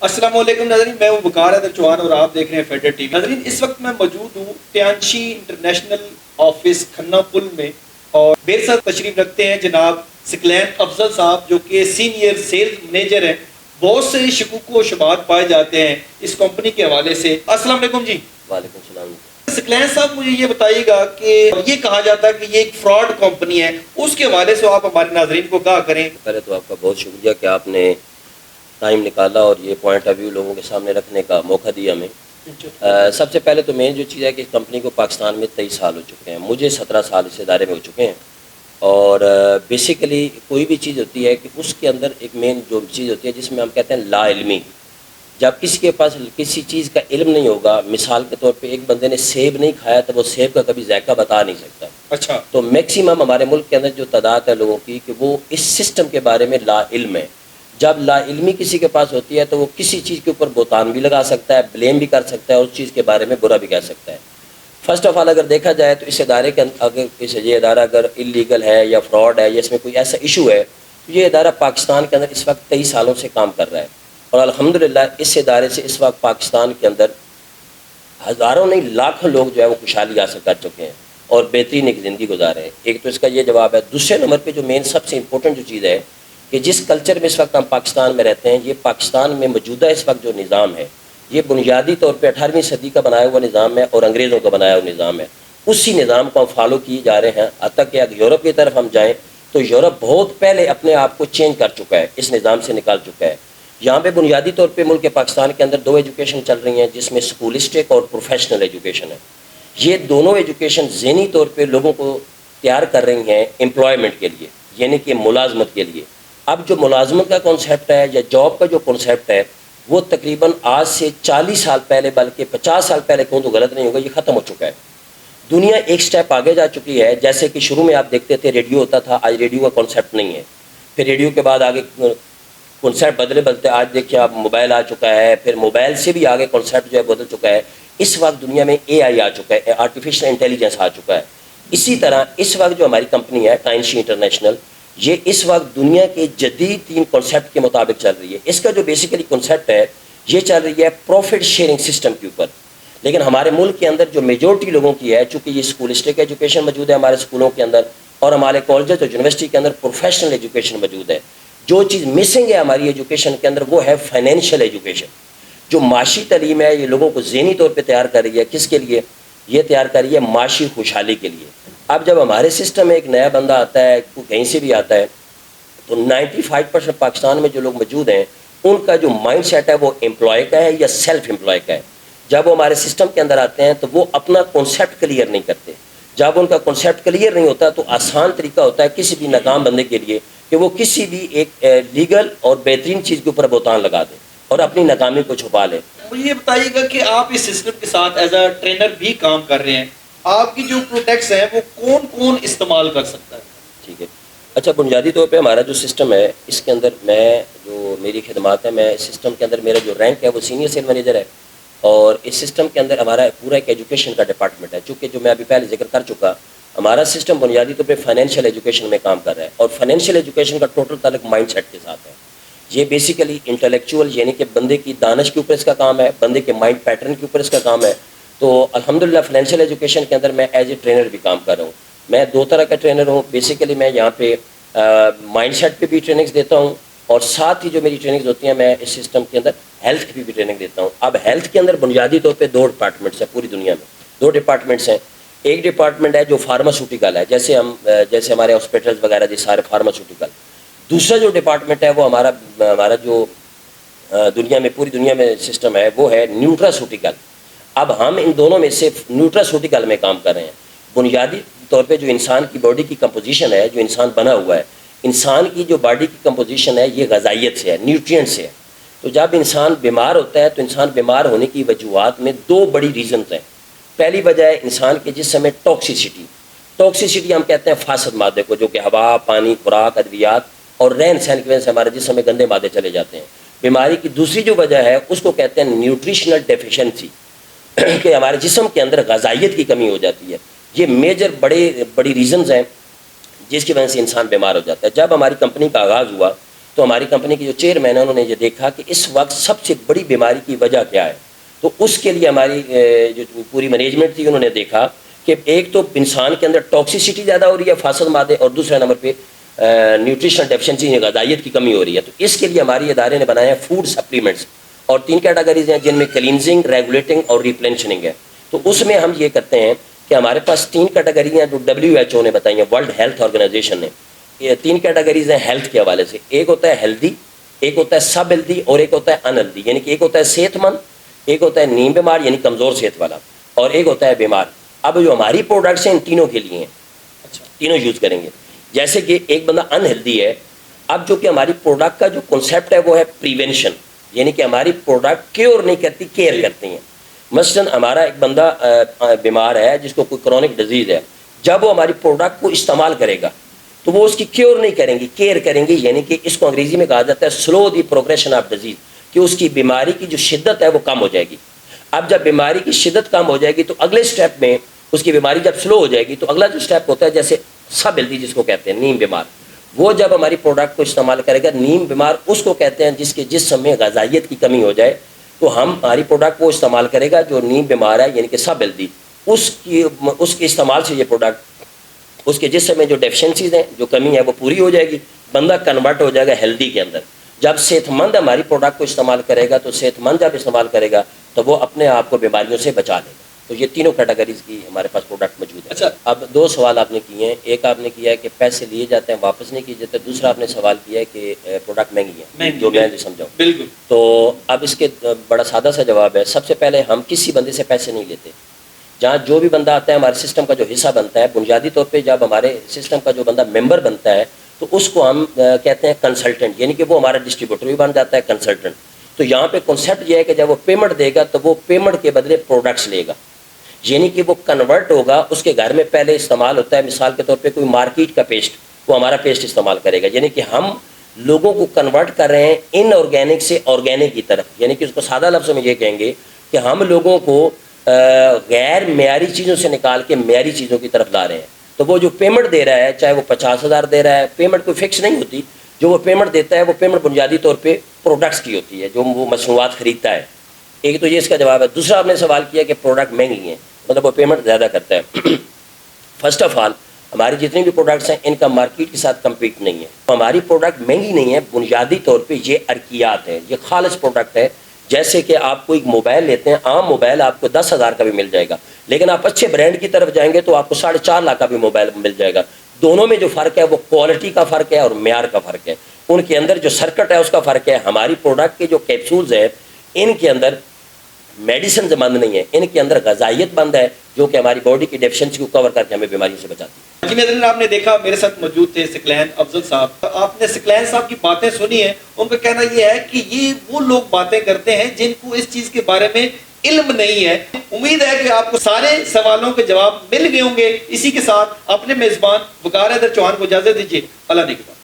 السلام علیکم ناظرین، میں ہوں وقار حیدر چوہان اور آپ دیکھ رہے ہیں فیڈر ٹی وی۔ ناظرین، اس وقت میں موجود ہوں تیانشی انٹرنیشنل آفس کھنہ پل میں، اور میرے ساتھ تشریف رکھتے ہیں جناب سکلین افضل صاحب، جو کہ سینئر سیلز مینیجر ہیں۔ بہت سے شکوک و شبہات پائے جاتے ہیں اس کمپنی کے حوالے سے۔ السلام علیکم جی۔ وعلیکم السلام۔ سکلین صاحب، مجھے یہ بتائیے گا کہ یہ کہا جاتا ہے کہ یہ ایک فراڈ کمپنی ہے، اس کے حوالے سے آپ ہمارے ناظرین کو کہا کریں۔ پہلے تو آپ کا بہت شکریہ کہ آپ نے ٹائم نکالا اور یہ پوائنٹ آف ویو لوگوں کے سامنے رکھنے کا موقع دیا ہمیں۔ سب سے پہلے تو مین جو چیز ہے کہ اس کمپنی کو پاکستان میں 23 سال ہو چکے ہیں، مجھے 17 سال اس ادارے میں ہو چکے ہیں۔ اور بیسیکلی کوئی بھی چیز ہوتی ہے کہ اس کے اندر ایک مین جو چیز ہوتی ہے جس میں ہم کہتے ہیں لا علمی۔ جب کسی کے پاس کسی چیز کا علم نہیں ہوگا، مثال کے طور پہ ایک بندے نے سیب نہیں کھایا تو وہ سیب کا کبھی ذائقہ بتا نہیں سکتا۔ اچھا، تو میکسیمم ہمارے ملک کے اندر جو تعداد ہے لوگوں کی کہ وہ اس سسٹم کے بارے میں لا علم ہے۔ جب لا علمی کسی کے پاس ہوتی ہے تو وہ کسی چیز کے اوپر بہتان بھی لگا سکتا ہے، بلیم بھی کر سکتا ہے، اور اس چیز کے بارے میں برا بھی کہہ سکتا ہے۔ فرسٹ آف آل اگر دیکھا جائے تو اس ادارے کے اگر یہ ادارہ اگر انلیگل ہے یا فراڈ ہے یا اس میں کوئی ایسا ایشو ہے تو یہ ادارہ پاکستان کے اندر اس وقت 23 سالوں سے کام کر رہا ہے، اور الحمدللہ اس ادارے سے اس وقت پاکستان کے اندر ہزاروں نہیں لاکھوں لوگ جو ہے وہ خوشحالی حاصل کر چکے ہیں اور بہترین ایک زندگی گزارے ہیں۔ ایک تو اس کا یہ جواب ہے۔ دوسرے نمبر پہ جو مین سب سے امپورٹنٹ جو چیز ہے کہ جس کلچر میں اس وقت ہم پاکستان میں رہتے ہیں، یہ پاکستان میں موجودہ اس وقت جو نظام ہے یہ بنیادی طور پہ 18ویں صدی کا بنایا ہوا نظام ہے اور انگریزوں کا بنایا ہوا نظام ہے۔ اسی نظام کو ہم فالو کیے جا رہے ہیں، حتیٰ کہ اگر یورپ کی طرف ہم جائیں تو یورپ بہت پہلے اپنے آپ کو چینج کر چکا ہے، اس نظام سے نکال چکا ہے۔ یہاں پہ بنیادی طور پہ ملک پاکستان کے اندر 2 ایجوکیشن چل رہی ہیں، جس میں اسکولسٹک اور پروفیشنل ایجوکیشن ہے۔ یہ دونوں ایجوکیشن ذہنی طور پہ لوگوں کو تیار کر رہی ہیں امپلائمنٹ کے لیے، یعنی کہ ملازمت کے لیے۔ اب جو ملازمت کا کانسیپٹ ہے یا جاب کا جو کانسیپٹ ہے وہ تقریباً آج سے 40 سال پہلے بلکہ 50 سال پہلے کہوں تو غلط نہیں ہوگا، یہ ختم ہو چکا ہے۔ دنیا ایک سٹیپ آگے جا چکی ہے۔ جیسے کہ شروع میں آپ دیکھتے تھے ریڈیو ہوتا تھا، آج ریڈیو کا کانسیپٹ نہیں ہے۔ پھر ریڈیو کے بعد آگے کانسیپٹ بدلتے آج دیکھیے آپ موبائل آ چکا ہے، پھر موبائل سے بھی آگے کانسیپٹ جو ہے بدل چکا ہے۔ اس وقت دنیا میں اے آئی آ چکا ہے، آرٹیفیشل انٹیلیجنس آ چکا ہے۔ اسی طرح اس وقت جو ہماری کمپنی ہے تیانشی انٹرنیشنل، یہ اس وقت دنیا کے جدید 3 کانسیپٹ کے مطابق چل رہی ہے۔ اس کا جو بیسیکلی کانسیپٹ ہے یہ چل رہی ہے پروفٹ شیئرنگ سسٹم کے اوپر، لیکن ہمارے ملک کے اندر جو میجورٹی لوگوں کی ہے، چونکہ یہ اسکولسٹک ایجوکیشن موجود ہے ہمارے اسکولوں کے اندر اور ہمارے کالجز اور یونیورسٹی کے اندر پروفیشنل ایجوکیشن موجود ہے۔ جو چیز مسنگ ہے ہماری ایجوکیشن کے اندر وہ ہے فائنینشیل ایجوکیشن۔ جو معاشی تعلیم ہے یہ لوگوں کو ذہنی طور پہ تیار کر رہی ہے، کس کے لیے؟ یہ تیار کر رہی ہے معاشی خوشحالی کے لیے۔ اب جب ہمارے سسٹم میں ایک نیا بندہ آتا ہے، کہیں سے بھی آتا ہے، تو 95% پاکستان میں جو لوگ موجود ہیں ان کا جو مائنڈ سیٹ ہے وہ امپلائی کا ہے یا سیلف امپلائی کا ہے۔ جب وہ ہمارے سسٹم کے اندر آتے ہیں تو وہ اپنا کانسیپٹ کلیئر نہیں کرتے۔ جب ان کا کانسیپٹ کلیئر نہیں ہوتا تو آسان طریقہ ہوتا ہے کسی بھی ناکام بندے کے لیے کہ وہ کسی بھی ایک لیگل اور بہترین چیز کے اوپر بہتان لگا دے اور اپنی ناکامی کو چھپا لے۔ مجھے یہ بتائیے گا کہ آپ اس سسٹم کے ساتھ ایز اے ٹرینر بھی کام کر رہے ہیں، آپ کی جو پروڈکٹس ہیں وہ کون کون استعمال کر سکتا ہے؟ ٹھیک ہے، اچھا، بنیادی طور پہ ہمارا جو سسٹم ہے اس کے اندر میں جو میری خدمات ہیں، میں اس سسٹم کے اندر میرا جو رینک ہے وہ سینئر سیل مینیجر ہے، اور اس سسٹم کے اندر ہمارا پورا ایک ایجوکیشن کا ڈپارٹمنٹ ہے۔ چونکہ جو میں ابھی پہلے ذکر کر چکا، ہمارا سسٹم بنیادی طور پہ فائنینشیل ایجوکیشن میں کام کر رہا ہے، اور فائنینشیل ایجوکیشن کا ٹوٹل تعلق مائنڈ سیٹ کے ساتھ ہے۔ یہ بیسیکلی انٹلیکچوئل یعنی کہ بندے کی دانش کے اوپر اس کا کام ہے، بندے کے مائنڈ پیٹرن کے اوپر اس کا کام ہے۔ تو الحمدللہ فائنینشیل ایجوکیشن کے اندر میں ایز اے ٹرینر بھی کام کر رہا ہوں۔ میں 2 طرح کا ٹرینر ہوں۔ بیسیکلی میں یہاں پہ مائنڈ سیٹ پہ بھی ٹریننگز دیتا ہوں، اور ساتھ ہی جو میری ٹریننگز ہوتی ہیں میں اس سسٹم کے اندر ہیلتھ کی بھی ٹریننگ دیتا ہوں۔ اب ہیلتھ کے اندر بنیادی طور پہ 2 ڈپارٹمنٹس ہیں پوری دنیا میں، 2 ڈپارٹمنٹس ہیں۔ ایک ڈپارٹمنٹ ہے جو فارماسوٹیکل ہے، جیسے ہمارے ہاسپٹلس وغیرہ جی سارے فارماسوٹیکل۔ دوسرا جو ڈپارٹمنٹ ہے وہ ہمارا جو دنیا میں پوری دنیا میں سسٹم ہے وہ ہے نیوٹراسوٹیکل۔ اب ہم ان دونوں میں سے نیوٹراسوٹیکل میں کام کر رہے ہیں۔ بنیادی طور پہ جو انسان کی باڈی کی کمپوزیشن ہے، جو انسان بنا ہوا ہے، انسان کی جو باڈی کی کمپوزیشن ہے یہ غذائیت سے ہے، نیوٹرینٹ سے ہے۔ تو جب انسان بیمار ہوتا ہے تو انسان بیمار ہونے کی وجوہات میں 2 بڑی ریزنز ہیں۔ پہلی وجہ ہے انسان کے جسم میں ٹاکسیسٹی۔ ٹاکسیسٹی ہم کہتے ہیں فاسد مادے کو، جو کہ ہوا، پانی، خوراک، ادویات اور رہن سہن کی وجہ سے ہمارے جسم میں گندے مادے چلے جاتے ہیں۔ بیماری کی دوسری جو وجہ ہے اس کو کہتے ہیں نیوٹریشنل ڈیفیشنسی، کہ ہمارے جسم کے اندر غذائیت کی کمی ہو جاتی ہے۔ یہ میجر بڑی ریزنز ہیں جس کی وجہ سے انسان بیمار ہو جاتا ہے۔ جب ہماری کمپنی کا آغاز ہوا تو ہماری کمپنی کے جو چیئرمین ہیں انہوں نے یہ دیکھا کہ اس وقت سب سے بڑی بیماری کی وجہ کیا ہے. تو اس کے لیے ہماری جو پوری مینجمنٹ تھی انہوں نے دیکھا کہ ایک تو انسان کے اندر ٹاکسیسٹی زیادہ ہو رہی ہے فاسد مادے، اور دوسرے نمبر پہ نیوٹریشن ڈیفیشنسی، غذائیت کی کمی ہو رہی ہے. تو اس کے لیے ہماری ادارے نے بنایا فوڈ سپلیمنٹس، اور 3 کیٹیگریز ہیں جن میں کلینزنگ، ریگولیٹنگ اور ریپلینشننگ ہے. تو اس میں ہم یہ کرتے ہیں کہ ہمارے پاس 3 کیٹیگری ہیں جو WHO نے بتائی ہیں، ورلڈ ہیلتھ آرگنائزیشن نے. یہ 3 کیٹیگریز ہیں ہیلتھ کے حوالے سے. ایک ہوتا ہے ہیلدی، ایک ہوتا ہے سب ہیلدی، اور ایک ہوتا ہے ان ہیلدی. یعنی کہ ایک ہوتا ہے صحت مند، ایک ہوتا ہے نیم بیمار یعنی کمزور صحت والا، اور ایک ہوتا ہے بیمار. اب جو ہماری پروڈکٹس ہیں ان تینوں کے لیے ہیں، تینوں یوز کریں گے. جیسے کہ ایک بندہ ان ہیلدی ہے، اب جو کہ ہماری پروڈکٹ کا جو کنسیپٹ ہے وہ ہے پریونشن، یعنی کہ ہماری پروڈکٹ کیور نہیں کرتی، کیئر کرتی ہیں. مثلاً ہمارا ایک بندہ بیمار ہے جس کو کوئی کرونک ڈیزیز ہے، جب وہ ہماری پروڈکٹ کو استعمال کرے گا تو وہ اس کی کیور نہیں کریں گی، کیئر کریں گی. یعنی کہ اس کو انگریزی میں کہا جاتا ہے سلو دی پروگریشن آف ڈیزیز، کہ اس کی بیماری کی جو شدت ہے وہ کم ہو جائے گی. اب جب بیماری کی شدت کم ہو جائے گی تو اگلے سٹیپ میں اس کی بیماری جب سلو ہو جائے گی تو اگلا جو سٹیپ ہوتا ہے جیسے سب ہیلدی جس کو کہتے ہیں، نیم بیمار، وہ جب ہماری پروڈکٹ کو استعمال کرے گا. نیم بیمار اس کو کہتے ہیں جس کے جسم میں غذائیت کی کمی ہو جائے، تو ہماری پروڈکٹ کو استعمال کرے گا. جو نیم بیمار ہے یعنی کہ سب ہیلدی، اس کے استعمال سے یہ پروڈکٹ اس کے جسم میں جو ڈیفیشنسیز ہیں، جو کمی ہے وہ پوری ہو جائے گی، بندہ کنورٹ ہو جائے گا ہیلدی کے اندر. جب صحت مند ہماری پروڈکٹ کو استعمال کرے گا تو صحت مند جب استعمال کرے گا تو وہ اپنے آپ کو بیماریوں سے بچا لے گا. تو یہ تینوں کیٹیگریز کی ہمارے پاس پروڈکٹ موجود ہے. اچھا، اب 2 سوال آپ نے کیے ہیں. ایک آپ نے کیا ہے کہ پیسے لیے جاتے ہیں واپس نہیں کیے جاتے، دوسرا آپ نے سوال کیا ہے کہ پروڈکٹ مہنگی ہے، جو میں جو سمجھاؤں. بالکل. تو اب اس کے بڑا سادہ سا جواب ہے. سب سے پہلے ہم کسی بندے سے پیسے نہیں لیتے. جہاں جو بھی بندہ آتا ہے ہمارے سسٹم کا جو حصہ بنتا ہے، بنیادی طور پہ جب ہمارے سسٹم کا جو بندہ ممبر بنتا ہے تو اس کو ہم کہتے ہیں کنسلٹنٹ، یعنی کہ وہ ہمارا ڈسٹریبیوٹر بھی بن جاتا ہے، کنسلٹنٹ. تو یہاں پہ کنسیپٹ یہ ہے کہ جب وہ پیمنٹ دے گا تو وہ پیمنٹ کے بدلے پروڈکٹس لے گا، یعنی کہ وہ کنورٹ ہوگا. اس کے گھر میں پہلے استعمال ہوتا ہے مثال کے طور پہ کوئی مارکیٹ کا پیسٹ، وہ ہمارا پیسٹ استعمال کرے گا. یعنی کہ ہم لوگوں کو کنورٹ کر رہے ہیں ان آرگینک سے آرگینک کی طرف. یعنی کہ اس کو سادہ لفظوں میں یہ کہیں گے کہ ہم لوگوں کو غیر معیاری چیزوں سے نکال کے معیاری چیزوں کی طرف لا رہے ہیں. تو وہ جو پیمنٹ دے رہا ہے، چاہے وہ 50,000 دے رہا ہے، پیمنٹ کوئی فکس نہیں ہوتی. جو وہ پیمنٹ دیتا ہے وہ پیمنٹ بنیادی طور پہ پروڈکٹس کی ہوتی ہے جو وہ مصنوعات خریدتا ہے. ایک تو یہ اس کا جواب ہے. دوسرا آپ نے سوال کیا کہ پروڈکٹ مہنگی ہیں، مطلب وہ پیمنٹ زیادہ کرتا ہے. فرسٹ آف آل ہماری جتنی بھی پروڈکٹس ہیں ان کا مارکیٹ کے ساتھ کمپیٹ نہیں ہے. ہماری پروڈکٹ مہنگی نہیں ہے، بنیادی طور پہ یہ ارکیات ہے، یہ خالص پروڈکٹ ہے. جیسے کہ آپ کو ایک موبائل لیتے ہیں، عام موبائل آپ کو 10,000 کا بھی مل جائے گا، لیکن آپ اچھے برانڈ کی طرف جائیں گے تو آپ کو 4.5 لاکھ کا بھی موبائل مل جائے گا. دونوں میں جو فرق ہے وہ کوالٹی کا فرق ہے اور معیار کا فرق ہے. ان کے اندر جو سرکٹ ہے اس کا فرق ہے. ہماری پروڈکٹ کے جو کیپسولز ہیں ان کے اندر میڈیسن بند نہیں ہے، ان کے اندر غذائیت بند ہے جو کہ ہماری باڈی کی ڈیفیشنسی کو کور کر کے ہمیں بیماریوں سے بچاتی ہے. جی ناظرین، آپ نے دیکھا میرے ساتھ موجود تھے ثقلین افضل صاحب. آپ نے ثقلین صاحب کی باتیں سنی ہیں. ان کا کہنا یہ ہے کہ یہ وہ لوگ باتیں کرتے ہیں جن کو اس چیز کے بارے میں علم نہیں ہے. امید ہے کہ آپ کو سارے سوالوں کے جواب مل گئے ہوں گے. اسی کے ساتھ اپنے میزبان وقار حیدر چوہان کو اجازت دیجیے. اللہ نگہبان.